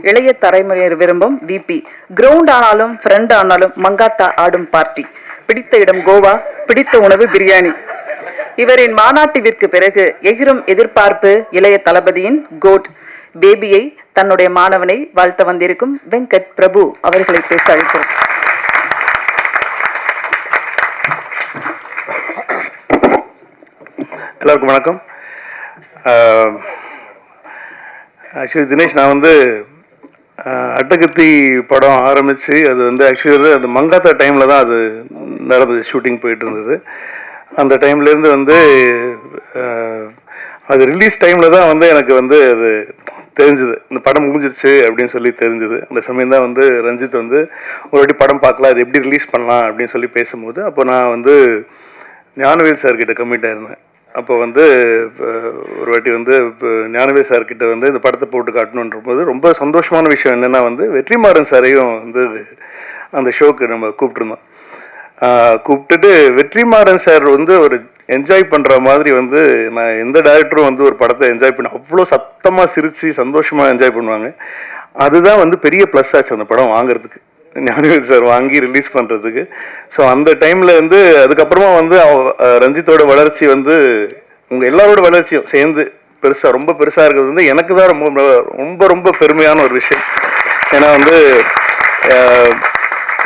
இளைய தலைமுறையர் விரும்பும் VP. Ground ஆனாலும் ஃப்ரெண்ட் ஆனாலும் மங்காத்தா ஆடும் பார்ட்டி. பிடித்த இடம் கோவா, பிடித்த உணவு பிரியாணி. இவரின் மாநாட்டிற்கு பிறகு எகிரும் எதிர்பார்ப்பு இளைய தளபதியின் கோட் பேபியை தன்னுடைய மாணவனை வாழ்த்த வந்திருக்கும் வெங்கட் பிரபு அவர்களை பேச அழைக்கிறோம். எல்லாருக்கும் வணக்கம். ஆக்சுவலி தினேஷ், நான் வந்து அட்டகத்தி படம் ஆரம்பித்து அது வந்து ஆக்சுவலி அது மங்காத்தா டைமில் தான் அது நடந்தது, ஷூட்டிங் போயிட்டு இருந்தது. அந்த டைம்லேருந்து வந்து அது ரிலீஸ் டைமில் தான் வந்து எனக்கு வந்து அது தெரிஞ்சுது, இந்த படம் முடிஞ்சிருச்சு அப்படின்னு சொல்லி தெரிஞ்சுது. அந்த சமயம் தான் வந்து ரஞ்சித் வந்து ஒரு வாட்டி படம் பார்க்கலாம், அது எப்படி ரிலீஸ் பண்ணலாம் அப்படின்னு சொல்லி பேசும்போது அப்போ நான் வந்து ஞானவேல் சார்கிட்ட கமிட் ஆயிருந்தேன். அப்போ வந்து ஒரு வாட்டி வந்து இப்போ ஞானவேல் சார்கிட்ட வந்து இந்த படத்தை போட்டு காட்டணுன்ற போது ரொம்ப சந்தோஷமான விஷயம் என்னென்னா வந்து வெற்றிமாறன் சாரையும் வந்து அந்த ஷோக்கு நம்ம கூப்பிட்டுருந்தோம். கூப்பிட்டுட்டு வெற்றிமாறன் சார் வந்து ஒரு என்ஜாய் பண்ணுற மாதிரி வந்து நான் எந்த டைரக்டரும் வந்து ஒரு படத்தை என்ஜாய் பண்ண அவ்வளோ சத்தமாக சிரித்து சந்தோஷமாக என்ஜாய் பண்ணுவாங்க. அதுதான் வந்து பெரிய ப்ளஸ் ஆச்சு அந்த படம் வாங்குறதுக்கு, ஞானவேல் சார் வாங்கி ரிலீஸ் பண்ணுறதுக்கு. ஸோ அந்த டைமில் வந்து அதுக்கப்புறமா வந்து ரஞ்சித்தோட வளர்ச்சி வந்து உங்கள் எல்லாரோட வளர்ச்சியும் சேர்ந்து பெருசாக ரொம்ப பெருசாக இருக்கிறது வந்து எனக்கு தான் ரொம்ப ரொம்ப ரொம்ப பெருமையான ஒரு விஷயம். ஏன்னா வந்து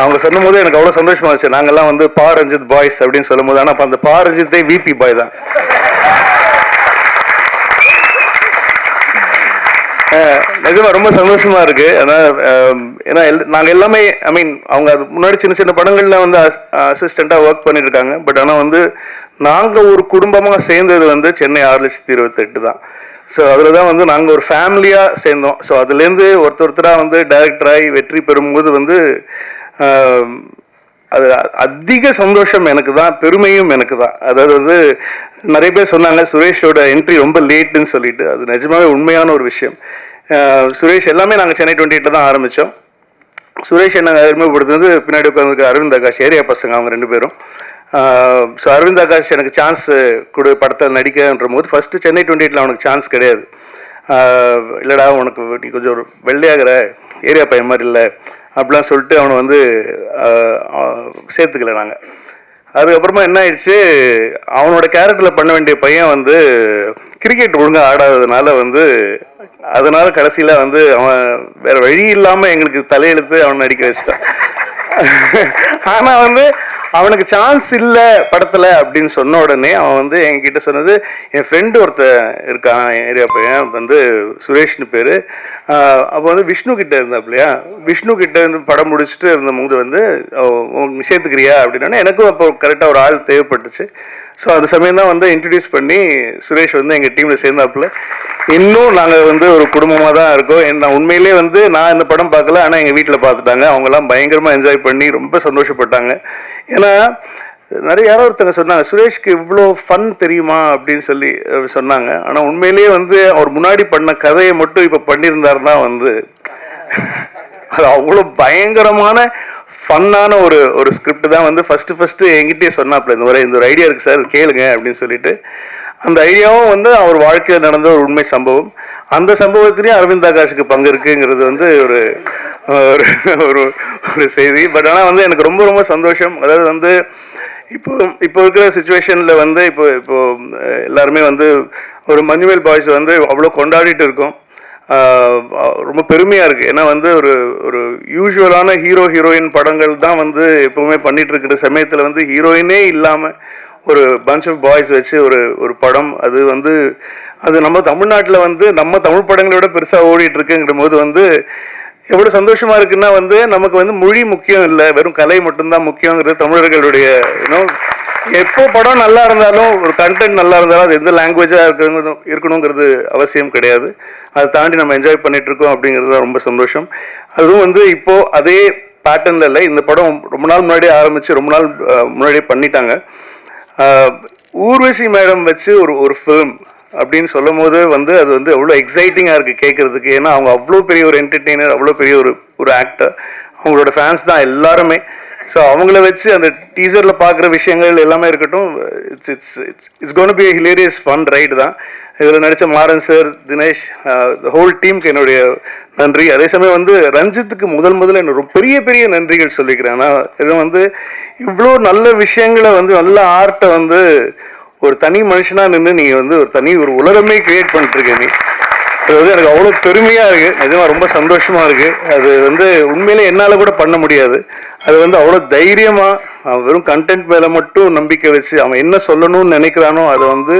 அவங்க சொல்லும் போது எனக்கு அவ்வளோ சந்தோஷமா இருந்துச்சு. நாங்கள்லாம் வந்து பா ரஞ்சித் பாய்ஸ் அப்படின்னு சொல்லும் போது, ஆனால் அப்போ அந்த பா ரஞ்சித்தே விபி பாய் தான். நிஜமா ரொம்ப சந்தோஷமா இருக்கு. ஏன்னா நாங்கள் எல்லாமே ஐ மீன் அவங்க அது முன்னாடி சின்ன சின்ன படங்கள்ல வந்து அசிஸ்டண்டா ஒர்க் பண்ணிட்டு இருக்காங்க. பட் ஆனால் வந்து நாங்கள் ஒரு குடும்பமாக சேர்ந்தது வந்து சென்னை 6,28,000 தான். ஸோ அதில் தான் வந்து நாங்கள் ஒரு ஃபேமிலியாக சேர்ந்தோம். ஸோ அதுலேருந்து ஒருத்தராக வந்து டைரக்டராகி வெற்றி பெறும்போது வந்து அது அதிக சந்தோஷம் எனக்கு தான், பெருமையும் எனக்கு தான். அதாவது வந்து நிறைய பேர் சொன்னாங்க சுரேஷோட என்ட்ரி ரொம்ப லேட்டுன்னு சொல்லிட்டு. அது நிஜமாவே உண்மையான ஒரு விஷயம். சுரேஷ் எல்லாமே நாங்கள் சென்னை 28 தான் ஆரம்பித்தோம். சுரேஷ் என்ன அறிமுகப்படுத்துறது பின்னாடி உட்காந்துருக்கு அரவிந்த் ஆகாஷ், ஏரியா பசங்க அவங்க 2 பேரும். ஸோ அரவிந்த் ஆகாஷ் எனக்கு சான்ஸ் கொடு படத்தில் நடிக்கன்ற போது ஃபஸ்ட்டு சென்னை 28 அவனுக்கு சான்ஸ் கிடையாது. இல்லைடா உனக்கு நீ கொஞ்சம் ஒரு வெள்ளையாகிற ஏரியா பையன் மாதிரி இல்லை அப்படிலாம் சொல்லிட்டு அவனை வந்து சேர்த்துக்கல நாங்கள். அதுக்கப்புறமா என்ன ஆயிடுச்சு, அவனோட கேரக்டரில் பண்ண வேண்டிய பையன் வந்து கிரிக்கெட் ஒழுங்காக ஆடாததுனால வந்து அதனால கடைசியில் வந்து அவன் வேற வழி இல்லாமல் எங்களுக்கு தலையெழுத்து அவனை நடிக்க வச்சிட்டான். ஆனால் வந்து அவனுக்கு சான்ஸ் இல்லை படத்தில் அப்படின்னு சொன்ன உடனே அவன் வந்து என்கிட்ட சொன்னது, என் ஃப்ரெண்டு ஒருத்தன் இருக்கான் ஏரியா பையன் வந்து சுரேஷ்னு பேர். அப்போ வந்து விஷ்ணு கிட்ட இருந்தாப்லையா, விஷ்ணு கிட்ட இருந்து படம் முடிச்சுட்டு இருந்தபோது வந்து சேர்த்துக்கிறியா அப்படின்னா எனக்கும் அப்போ கரெக்டாக ஒரு ஆள் தேவைப்பட்டுச்சு. ஸோ அந்த சமயம் தான் வந்து இன்ட்ரடியூஸ் பண்ணி சுரேஷ் வந்து எங்கள் டீமில் சேர்ந்தாப்புல. இன்னும் நாங்கள் வந்து ஒரு குடும்பமாக தான் இருக்கோம். நான் உண்மையிலே வந்து நான் இந்த படம் பார்க்கல, ஆனால் எங்கள் வீட்டில் பார்த்துட்டாங்க. அவங்கெல்லாம் பயங்கரமாக என்ஜாய் பண்ணி ரொம்ப சந்தோஷப்பட்டாங்க. ஏன்னா நிறைய யாரோ ஒருத்தங்க சொன்னாங்க சுரேஷ்க்கு இவ்வளோ ஃபன் தெரியுமா அப்படின்னு சொல்லி சொன்னாங்க. ஆனால் உண்மையிலேயே வந்து அவர் முன்னாடி பண்ண கதையை மட்டும் இப்போ பண்ணியிருந்தாருன்னா வந்து அது அவ்வளோ பயங்கரமான ஃபன்னான ஒரு ஸ்கிரிப்ட் தான் வந்து ஃபஸ்ட்டு என்கிட்டே சொன்னாப்புல, இந்த ஒரு ஐடியா இருக்குது சார் கேளுங்க அப்படின்னு சொல்லிட்டு. அந்த ஐடியாவும் வந்து அவர் வாழ்க்கையில் நடந்த ஒரு உண்மை சம்பவம். அந்த சம்பவத்திலையும் அரவிந்த் ஆகாஷுக்கு பங்கு இருக்குங்கிறது வந்து ஒரு ஒரு செய்தி. பட் ஆனால் வந்து எனக்கு ரொம்ப ரொம்ப சந்தோஷம். அதாவது வந்து இப்போ இருக்கிற சுச்சுவேஷனில் வந்து இப்போ எல்லாருமே வந்து ஒரு மஞ்சுவேல் பாய்ஸ் வந்து அவ்வளோ கொண்டாடிட்டு இருக்கோம். ரொம்ப பெருமையாக இருக்குது. ஏன்னா வந்து ஒரு யூஸ்வலான ஹீரோயின் படங்கள் தான் வந்து எப்போவுமே பண்ணிட்டு இருக்கிற சமயத்தில் வந்து ஹீரோயினே இல்லாமல் ஒரு பஞ்ச் ஆஃப் பாய்ஸ் வச்சு ஒரு படம், அது வந்து அது நம்ம தமிழ்நாட்டில் வந்து நம்ம தமிழ் படங்களை விட பெருசாக ஓடிட்டு இருக்குங்கிற போது வந்து எவ்வளோ சந்தோஷமாக இருக்குன்னா வந்து நமக்கு வந்து மொழி முக்கியம் இல்லை, வெறும் கலை மட்டும்தான் முக்கியங்கிறது தமிழர்களுடைய எப்போ படம் நல்லா இருந்தாலும் ஒரு கண்டென்ட் நல்லா இருந்தாலும் அது எந்த லாங்குவேஜாக இருக்கணுங்கிறது அவசியம் கிடையாது. அதை தாண்டி நம்ம என்ஜாய் பண்ணிட்டு இருக்கோம் அப்படிங்கிறது தான் ரொம்ப சந்தோஷம். அதுவும் வந்து இப்போது அதே பேட்டர்னில் இல்லை, இந்த படம் ரொம்ப நாள் முன்னாடியே ஆரம்பித்து ரொம்ப நாள் முன்னாடியே பண்ணிட்டாங்க. ஊர்வசி மேடம் வச்சு ஒரு ஃபிலிம் அப்படின்னு சொல்லும் போது வந்து அது வந்து அவ்வளோ எக்ஸைட்டிங்காக இருக்குது கேட்குறதுக்கு. ஏன்னா அவங்க அவ்வளோ பெரிய ஒரு என்டர்டெய்னர், அவ்வளோ பெரிய ஒரு ஆக்டர், அவங்களோட ஃபேன்ஸ் தான் எல்லாருமே. ஸோ அவங்கள வச்சு அந்த டீசரில் பார்க்குற விஷயங்கள் எல்லாமே இருக்கட்டும், it's gonna be hilarious fun ride தான். இதில் நடித்த மாறன் சார், தினேஷ், ஹோல் டீமுக்கு என்னுடைய நன்றி. அதே சமயம் வந்து ரஞ்சித்துக்கு முதல்ல என்ன பெரிய பெரிய நன்றிகள் சொல்லிக்கிறேன். ஆனால் இது வந்து இவ்வளோ நல்ல விஷயங்களை வந்து நல்ல ஆர்ட்டை வந்து ஒரு தனி மனுஷனாக நின்று நீங்கள் வந்து ஒரு உலகமே கிரியேட் பண்ணிட்டுருக்கீங்க. அது வந்து எனக்கு அவ்வளோ பெருமையாக இருக்குது, நிஜமாக ரொம்ப சந்தோஷமாக இருக்குது. அது வந்து உண்மையிலே என்னால் கூட பண்ண முடியாது. அது வந்து அவ்வளோ தைரியமாக வெறும் கண்டென்ட் மேலே மட்டும் நம்பிக்கை வச்சு அவன் என்ன சொல்லணும்னு நினைக்கிறானோ அதை வந்து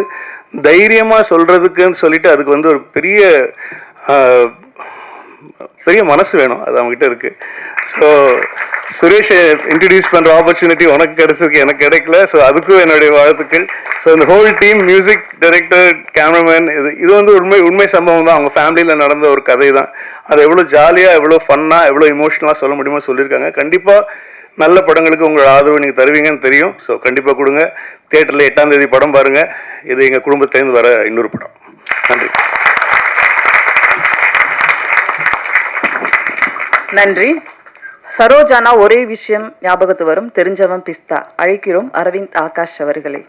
தைரியமாக சொல்கிறதுக்குன்னு சொல்லிட்டு அதுக்கு வந்து ஒரு பெரிய மனசு வேணும், அது அவங்ககிட்ட இருக்குது. ஸோ சுரேஷை இன்ட்ரடியூஸ் பண்ணுற ஆப்பர்ச்சுனிட்டி உனக்கு கிடைச்சதுக்கு எனக்கு கிடைக்கல. ஸோ அதுக்கும் என்னுடைய வாழ்த்துக்கள். ஸோ இந்த whole team, music director, cameraman, இது வந்து உண்மை சம்பவம் தான். அவங்க ஃபேமிலியில் நடந்த ஒரு கதை தான். அதை எவ்வளோ ஜாலியாக, எவ்வளோ ஃபன்னாக, எவ்வளோ இமோஷனலாக சொல்ல முடியுமோ சொல்லியிருக்காங்க. கண்டிப்பாக நல்ல படங்களுக்கு உங்களோட ஆதரவு நீங்கள் தருவீங்கன்னு தெரியும். ஸோ கண்டிப்பாக கொடுங்க. தியேட்டரில் 8ஆம் தேதி படம் பாருங்கள். இது எங்கள் குடும்பத்திலேருந்து வர இன்னொரு படம். நன்றி. நன்றி. சரோஜானா ஒரே விஷயம் ஞாபகத்து வரும், தெரிஞ்சவன் பிஸ்தா. அழைக்கிறோம் அரவிந்த் ஆகாஷ் அவர்களை.